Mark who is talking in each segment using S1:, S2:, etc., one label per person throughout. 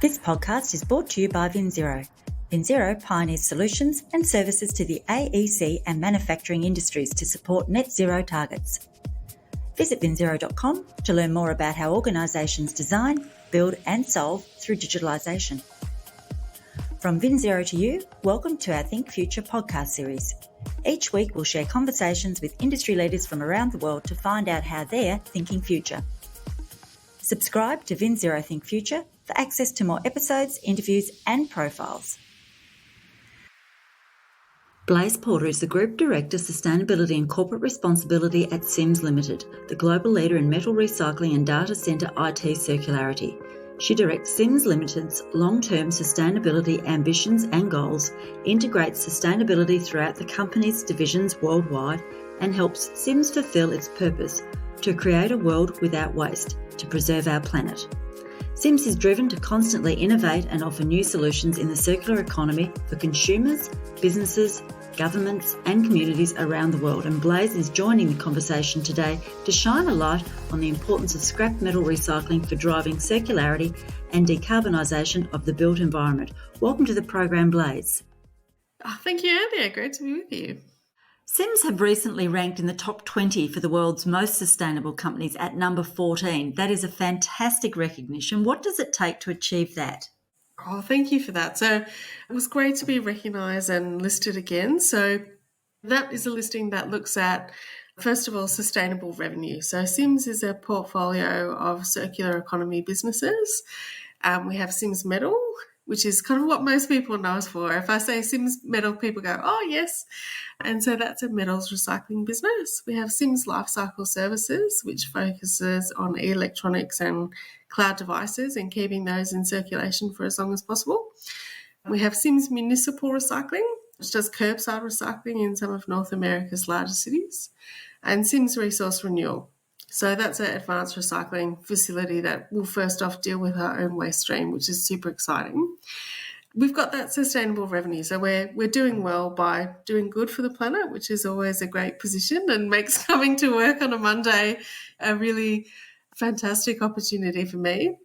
S1: This podcast is brought to you by VinZero. VinZero pioneers solutions and services to the AEC and manufacturing industries to support net zero targets. Visit vinzero.com to learn more about how organisations design, build and solve through digitalisation. From VinZero to you, welcome to our Think Future podcast series. Each week we'll share conversations with industry leaders from around the world to find out how they're thinking future. Subscribe to VinZero Think Future for access to more episodes, interviews and profiles. Blaise Porter is the Group Director, Sustainability and Corporate Responsibility at Sims Limited, the global leader in metal recycling and data centre IT circularity. She directs Sims Limited's long-term sustainability ambitions and goals, integrates sustainability throughout the company's divisions worldwide, and helps Sims fulfil its purpose to create a world without waste, to preserve our planet. Sims is driven to constantly innovate and offer new solutions in the circular economy for consumers, businesses, governments and communities around the world, and Blaise is joining the conversation today to shine a light on the importance of scrap metal recycling for driving circularity and decarbonisation of the built environment. Welcome to the program, Blaise.
S2: Oh, thank you, Andy. Great to be with you.
S1: Sims have recently ranked in the top 20 for the world's most sustainable companies at number 14. That is a fantastic recognition. What does it take to achieve that?
S2: Oh, thank you for that. So it was great to be recognised and listed again. So that is a listing that looks at, first of all, sustainable revenue. So Sims is a portfolio of circular economy businesses. We have Sims Metal, which is kind of what most people know us for. If I say Sims Metal, people go, oh, yes. And so that's a metals recycling business. We have Sims Lifecycle Services, which focuses on electronics and cloud devices and keeping those in circulation for as long as possible. We have Sims Municipal Recycling, which does curbside recycling in some of North America's largest cities, and Sims Resource Renewal. So that's an advanced recycling facility that will first off deal with our own waste stream, which is super exciting. We've got that sustainable revenue. So we're doing well by doing good for the planet, which is always a great position and makes coming to work on a Monday a really fantastic opportunity for me.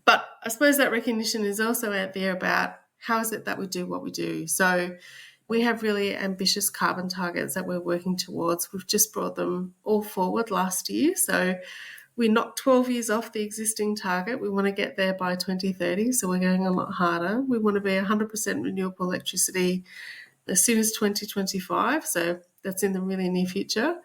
S2: But I suppose that recognition is also out there about how is it that we do what we do. So we have really ambitious carbon targets that we're working towards. We've just brought them all forward last year. So we knocked 12 years off the existing target. We want to get there by 2030, so we're going a lot harder. We want to be 100% renewable electricity as soon as 2025, so that's in the really near future.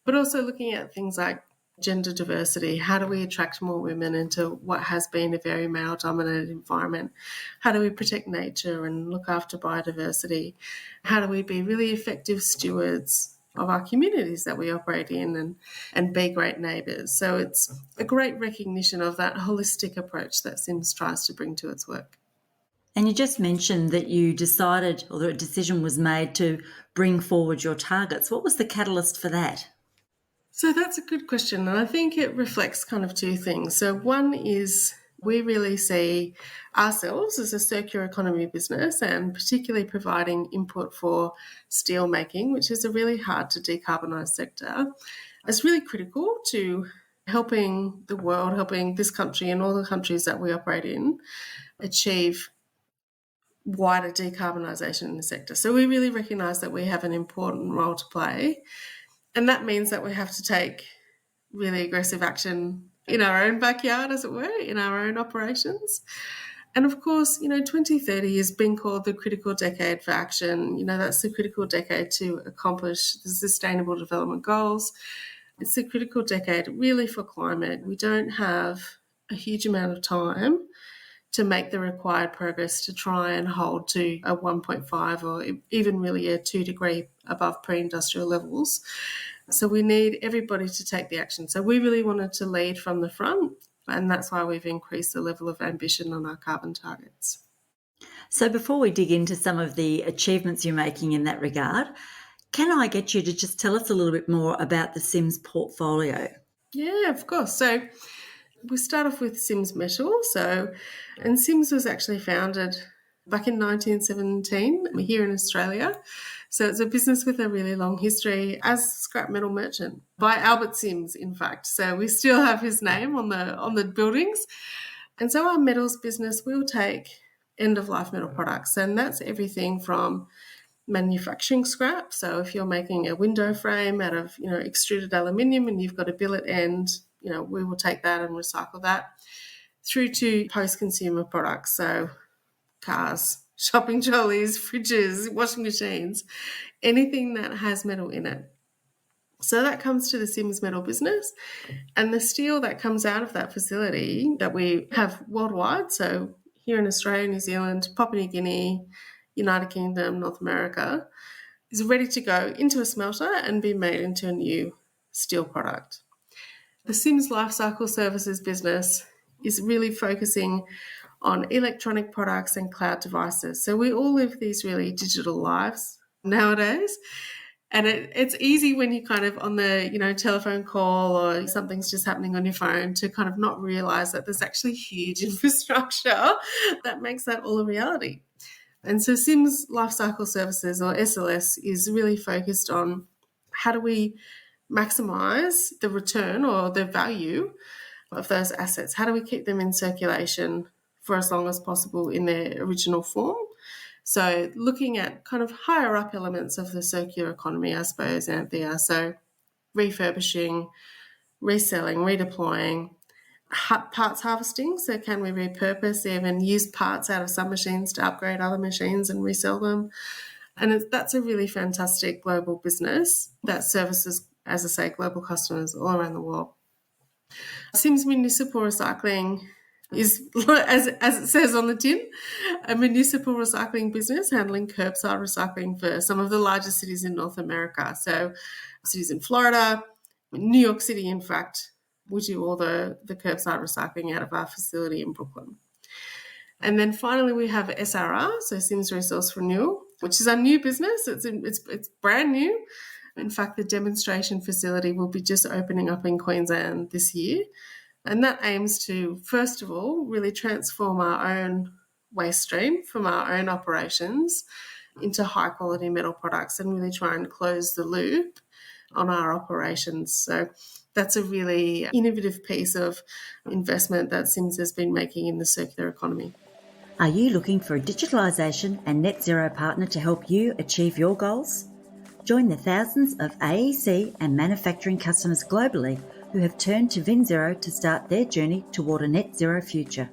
S2: But also looking at things like gender diversity. How do we attract more women into what has been a very male-dominated environment? How do we protect nature and look after biodiversity? How do we be really effective stewards of our communities that we operate in and be great neighbours? So it's a great recognition of that holistic approach that Sims tries to bring to its work.
S1: And you just mentioned that you decided, or the decision was made to bring forward your targets. What was the catalyst for that?
S2: So that's a good question, and I think it reflects kind of two things. So one is we really see ourselves as a circular economy business and particularly providing input for steel making, which is a really hard to decarbonise sector. It's really critical to helping the world, helping this country and all the countries that we operate in achieve wider decarbonisation in the sector. So we really recognise that we have an important role to play. And that means that we have to take really aggressive action in our own backyard, as it were, in our own operations. And of course, 2030 has been called the critical decade for action. That's the critical decade to accomplish the Sustainable Development Goals. It's the critical decade really for climate. We don't have a huge amount of time to make the required progress to try and hold to a 1.5 or even really a 2 degree above pre-industrial levels. So we need everybody to take the action. So we really wanted to lead from the front, and that's why we've increased the level of ambition on our carbon targets.
S1: So before we dig into some of the achievements you're making in that regard, can I get you to just tell us a little bit more about the Sims portfolio?
S2: Yeah, of course. So we start off with Sims Metal. And Sims was actually founded back in 1917 here in Australia. So it's a business with a really long history as a scrap metal merchant by Albert Sims, in fact. So we still have his name on the buildings. And so our metals business will take end-of-life metal products, and that's everything from manufacturing scrap. So if you're making a window frame out of, extruded aluminium and you've got a billet end, we will take that and recycle that, through to post-consumer products. So cars, shopping trolleys, fridges, washing machines, anything that has metal in it. So that comes to the Sims Metal business, and the steel that comes out of that facility that we have worldwide, so here in Australia, New Zealand, Papua New Guinea, United Kingdom, North America, is ready to go into a smelter and be made into a new steel product. The Sims Lifecycle Services business is really focusing on electronic products and cloud devices. So we all live these really digital lives nowadays. And it's easy when you're kind of on the, telephone call or something's just happening on your phone to kind of not realize that there's actually huge infrastructure that makes that all a reality. And so Sims Lifecycle Services, or SLS, is really focused on how do we maximize the return or the value of those assets? How do we keep them in circulation for as long as possible in their original form? So looking at kind of higher up elements of the circular economy, I suppose, Anthea. So refurbishing, reselling, redeploying, parts harvesting. So can we repurpose even use parts out of some machines to upgrade other machines and resell them? And that's a really fantastic global business that services, as I say, global customers all around the world. Sims Municipal Recycling is, as it says on the tin, a municipal recycling business handling curbside recycling for some of the largest cities in North America. So cities in Florida, New York City, in fact, we do all the curbside recycling out of our facility in Brooklyn. And then finally we have SRR, so Sims Resource Renewal, which is our new business. It's brand new. In fact, the demonstration facility will be just opening up in Queensland this year. And that aims to, first of all, really transform our own waste stream from our own operations into high-quality metal products and really try and close the loop on our operations. So that's a really innovative piece of investment that Sims has been making in the circular economy.
S1: Are you looking for a digitalisation and net zero partner to help you achieve your goals? Join the thousands of AEC and manufacturing customers globally who have turned to VinZero to start their journey toward a net zero future.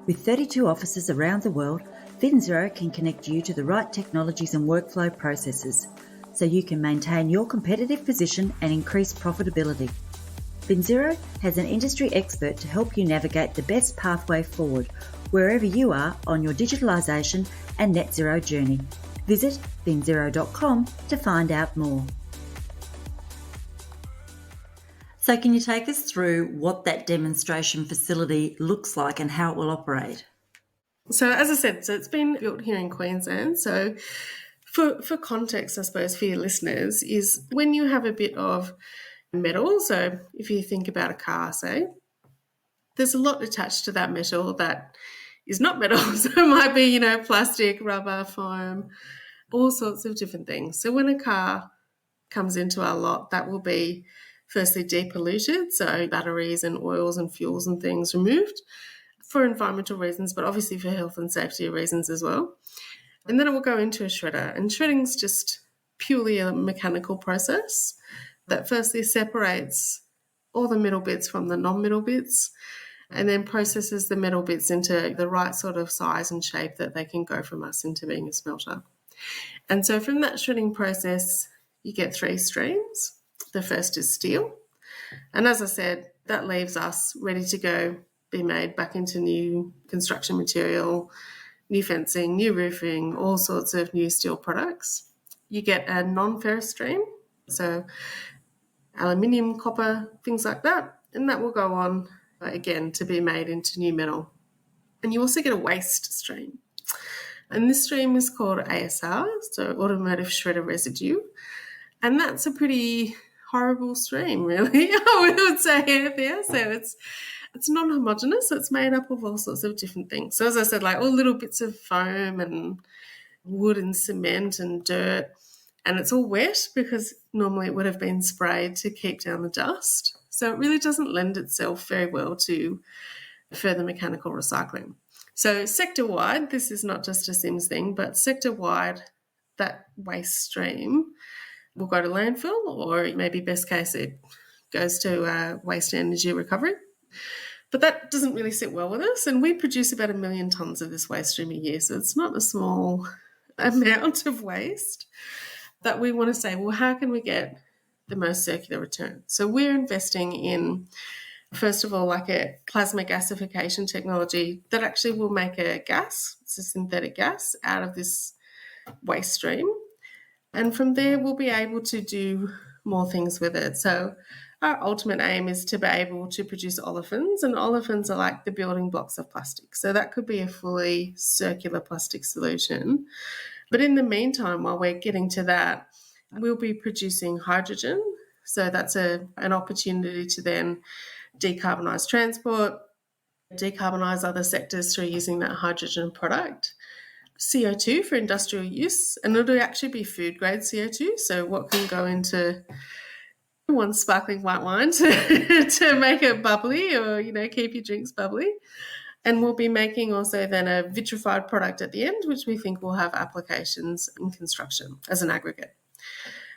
S1: With 32 offices around the world, VinZero can connect you to the right technologies and workflow processes so you can maintain your competitive position and increase profitability. VinZero has an industry expert to help you navigate the best pathway forward wherever you are on your digitalisation and net zero journey. Visit vinzero.com to find out more. So can you take us through what that demonstration facility looks like and how it will operate?
S2: So as I said, it's been built here in Queensland. So for context, I suppose, for your listeners, is when you have a bit of metal, so if you think about a car, say, there's a lot attached to that metal that is not metal. So it might be, plastic, rubber, foam, all sorts of different things. So when a car comes into our lot, that will be firstly depolluted, so batteries and oils and fuels and things removed for environmental reasons, but obviously for health and safety reasons as well. And then it will go into a shredder. And shredding is just purely a mechanical process that firstly separates all the metal bits from the non-metal bits and then processes the metal bits into the right sort of size and shape that they can go from us into being a smelter. And so from that shredding process, you get 3 streams. The first is steel. And as I said, that leaves us ready to go, be made back into new construction material, new fencing, new roofing, all sorts of new steel products. You get a non-ferrous stream, so aluminium, copper, things like that, and that will go on again to be made into new metal. And you also get a waste stream. And this stream is called ASR, so automotive shredder residue. And that's a pretty horrible stream, really, I would say, Anthea. So it's non-homogeneous. It's made up of all sorts of different things. So as I said, like all little bits of foam and wood and cement and dirt. And it's all wet because normally it would have been sprayed to keep down the dust. So it really doesn't lend itself very well to further mechanical recycling. So sector-wide, this is not just a Sims thing, but sector-wide, that waste stream will go to landfill, or maybe best case it goes to waste energy recovery. But that doesn't really sit well with us, and we produce about 1 million tonnes of this waste stream a year, so it's not a small amount of waste that we want to say, well, how can we get the most circular return? So we're investing in, first of all, like a plasma gasification technology that actually will make a gas, it's a synthetic gas, out of this waste stream. And from there, we'll be able to do more things with it. So our ultimate aim is to be able to produce olefins, and olefins are like the building blocks of plastic. So that could be a fully circular plastic solution. But in the meantime, while we're getting to that, we'll be producing hydrogen. So that's an opportunity to then decarbonise transport, decarbonise other sectors through using that hydrogen product. CO2 for industrial use, and it'll actually be food grade CO2. So what can go into one sparkling white wine to make it bubbly, or keep your drinks bubbly. And we'll be making also then a vitrified product at the end, which we think will have applications in construction as an aggregate.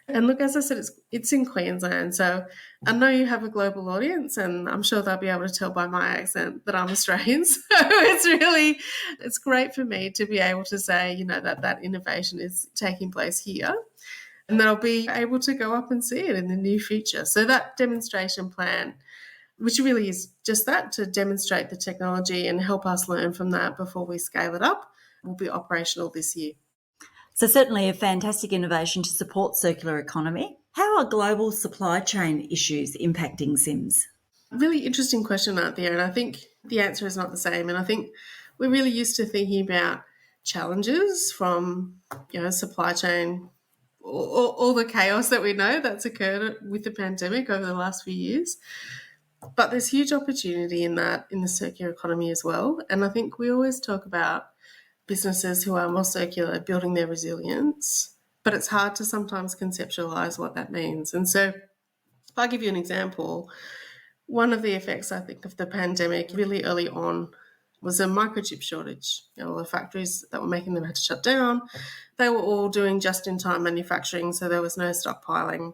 S2: And look, as I said, it's in Queensland, so I know you have a global audience, and I'm sure they'll be able to tell by my accent that I'm Australian. So it's great for me to be able to say, that innovation is taking place here, and that I'll be able to go up and see it in the near future. So that demonstration plan, which really is just that, to demonstrate the technology and help us learn from that before we scale it up, will be operational this year.
S1: So certainly a fantastic innovation to support circular economy. How are global supply chain issues impacting Sims?
S2: Really interesting question out there, and I think the answer is not the same. And I think we're really used to thinking about challenges from supply chain, all the chaos that we know that's occurred with the pandemic over the last few years. But there's huge opportunity in that, in the circular economy as well. And I think we always talk about businesses who are more circular building their resilience, but it's hard to sometimes conceptualize what that means. And so if I give you an example, one of the effects, I think, of the pandemic really early on was a microchip shortage. All the factories that were making them had to shut down. They were all doing just-in-time manufacturing, so there was no stockpiling.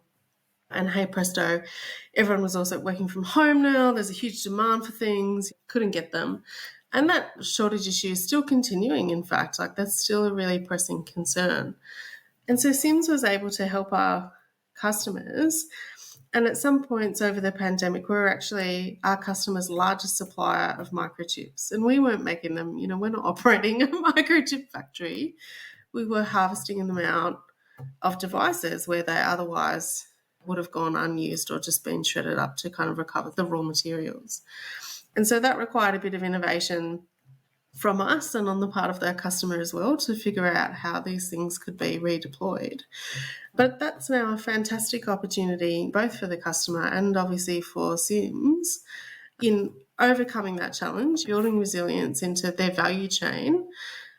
S2: And hey presto, everyone was also working from home now. There's a huge demand for things, couldn't get them. And that shortage issue is still continuing, in fact. That's still a really pressing concern. And so Sims was able to help our customers. And at some points over the pandemic, we were actually our customers' largest supplier of microchips. And we weren't making them, we're not operating a microchip factory. We were harvesting them out of devices where they otherwise would have gone unused or just been shredded up to kind of recover the raw materials. And so that required a bit of innovation from us and on the part of their customer as well to figure out how these things could be redeployed. But that's now a fantastic opportunity both for the customer and obviously for Sims in overcoming that challenge, building resilience into their value chain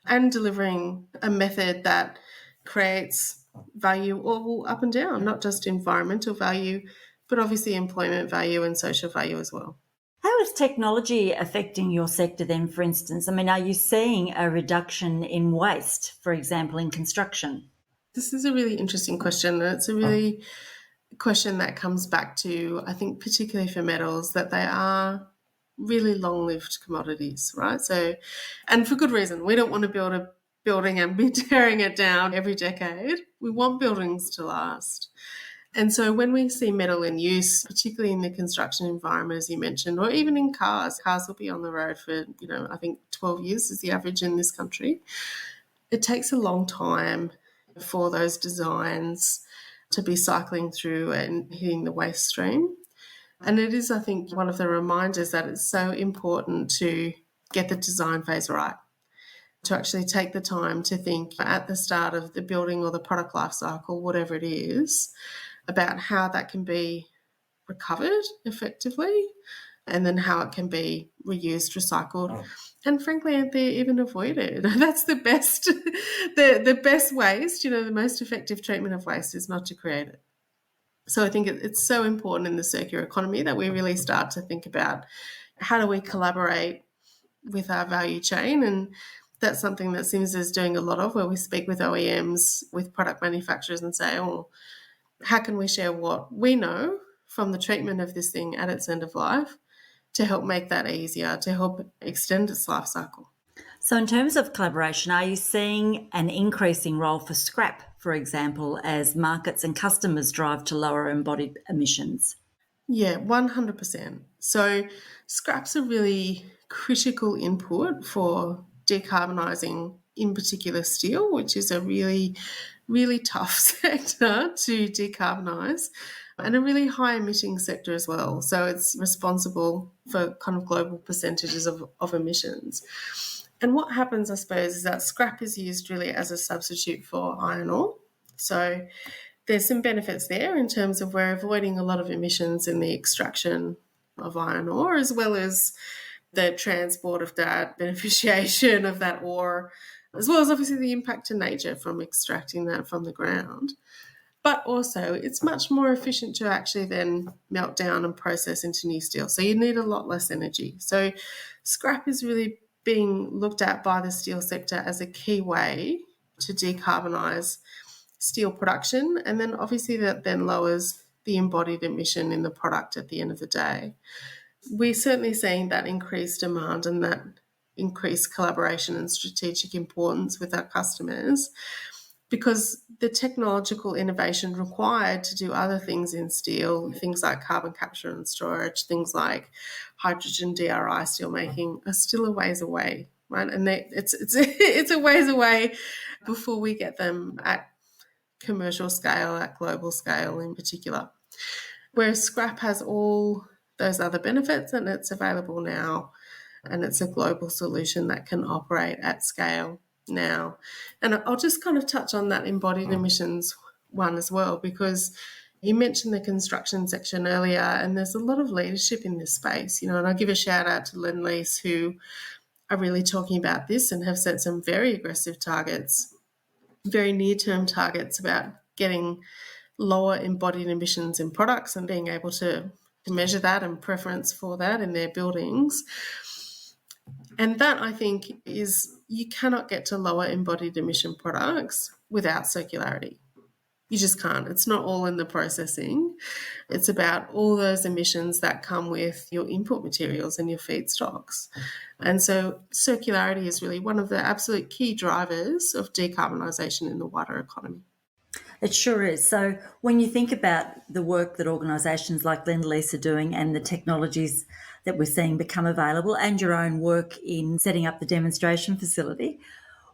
S2: and delivering a method that creates value all up and down, not just environmental value, but obviously employment value and social value as well.
S1: How is technology affecting your sector then, for instance? Are you seeing a reduction in waste, for example, in construction?
S2: This is a really interesting question, and it's a really question that comes back to, I think, particularly for metals, that they are really long-lived commodities, right? So, and for good reason. We don't want to build a building and be tearing it down every decade. We want buildings to last. And so when we see metal in use, particularly in the construction environment, as you mentioned, or even in cars will be on the road for, I think 12 years is the average in this country. It takes a long time for those designs to be cycling through and hitting the waste stream. And it is, I think, one of the reminders that it's so important to get the design phase right, to actually take the time to think at the start of the building or the product life cycle, whatever it is, about how that can be recovered effectively and then how it can be reused, recycled, and frankly, even avoided. That's the best, the best waste, the most effective treatment of waste is not to create it. So I think it's so important in the circular economy that we really start to think about how do we collaborate with our value chain. And that's something that Sims is doing a lot of, where we speak with OEMs, with product manufacturers, and say, oh, how can we share what we know from the treatment of this thing at its end of life to help make that easier, to help extend its life cycle.
S1: So in terms of collaboration, are you seeing an increasing role for scrap, for example, as markets and customers drive to lower embodied emissions?
S2: Yeah, 100%. So scrap's a really critical input for decarbonising, in particular steel, which is a really, really tough sector to decarbonise, and a really high emitting sector as well. So it's responsible for kind of global percentages of emissions. And what happens, I suppose, is that scrap is used really as a substitute for iron ore. So there's some benefits there in terms of we're avoiding a lot of emissions in the extraction of iron ore, as well as the transport of that, beneficiation of that ore, as well as obviously the impact to nature from extracting that from the ground. But also it's much more efficient to actually then melt down and process into new steel. So you need a lot less energy. So scrap is really being looked at by the steel sector as a key way to decarbonise steel production, and then obviously that then lowers the embodied emission in the product at the end of the day. We're certainly seeing that increased demand and that increased collaboration and strategic importance with our customers, because the technological innovation required to do other things in steel, things like carbon capture and storage, things like hydrogen DRI steelmaking, are still a ways away, right? And it's a ways away before we get them at commercial scale, at global scale in particular. Whereas scrap has all those other benefits, and it's available now, and it's a global solution that can operate at scale now. And I'll just kind of touch on that embodied emissions one as well, because you mentioned the construction section earlier, and there's a lot of leadership in this space, and I'll give a shout out to Blaise, who are really talking about this and have set some very aggressive targets, very near-term targets about getting lower embodied emissions in products and being able to measure that and preference for that in their buildings. And that, I think, is you cannot get to lower embodied emission products without circularity. You just can't. It's not all in the processing. It's about all those emissions that come with your input materials and your feedstocks. And so circularity is really one of the absolute key drivers of decarbonisation in the wider economy.
S1: It sure is. So when you think about the work that organisations like Blaise are doing and the technologies that we're seeing become available, and your own work in setting up the demonstration facility,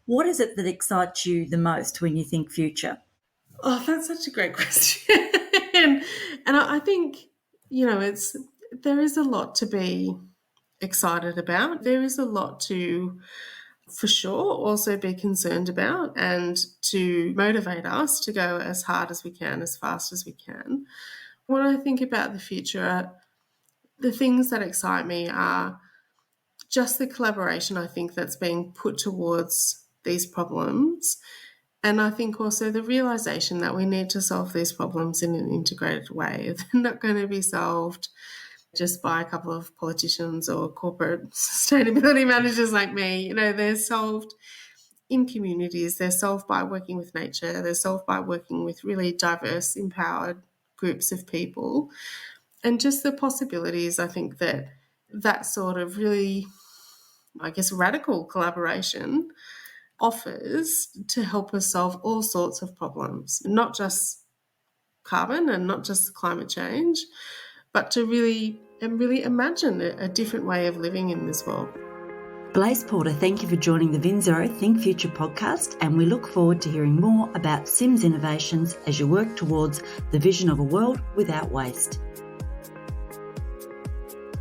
S1: what is it that excites you the most when you think future?
S2: Oh, that's such a great question. and I think, there is a lot to be excited about. There is a lot to, for sure, also be concerned about, and to motivate us to go as hard as we can, as fast as we can. When I think about the future, the things that excite me are just the collaboration, I think, that's being put towards these problems. And I think also the realisation that we need to solve these problems in an integrated way. They're not going to be solved just by a couple of politicians or corporate sustainability managers like me. They're solved in communities. They're solved by working with nature. They're solved by working with really diverse, empowered groups of people. And just the possibilities, I think, that sort of really, radical collaboration offers to help us solve all sorts of problems, not just carbon and not just climate change, but to really imagine a different way of living in this world.
S1: Blaise Porter, thank you for joining the VinZero Think Future podcast, and we look forward to hearing more about Sims innovations as you work towards the vision of a world without waste.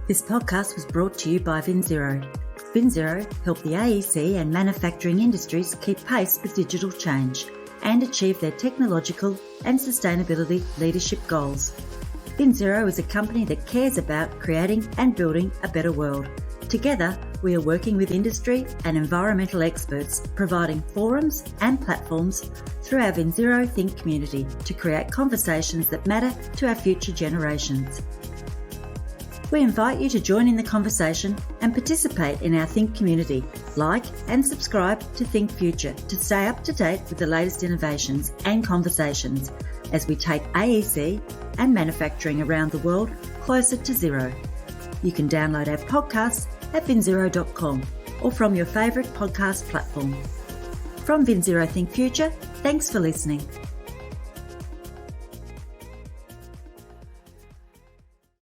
S1: This podcast was brought to you by VinZero. VinZero help the AEC and manufacturing industries keep pace with digital change and achieve their technological and sustainability leadership goals. VinZero is a company that cares about creating and building a better world. Together, we are working with industry and environmental experts, providing forums and platforms through our VinZero Think community to create conversations that matter to our future generations. We invite you to join in the conversation and participate in our Think community. Like and subscribe to Think Future to stay up to date with the latest innovations and conversations as we take AEC and manufacturing around the world closer to zero. You can download our podcasts at vinzero.com or from your favourite podcast platform. From VinZero Think Future, thanks for listening.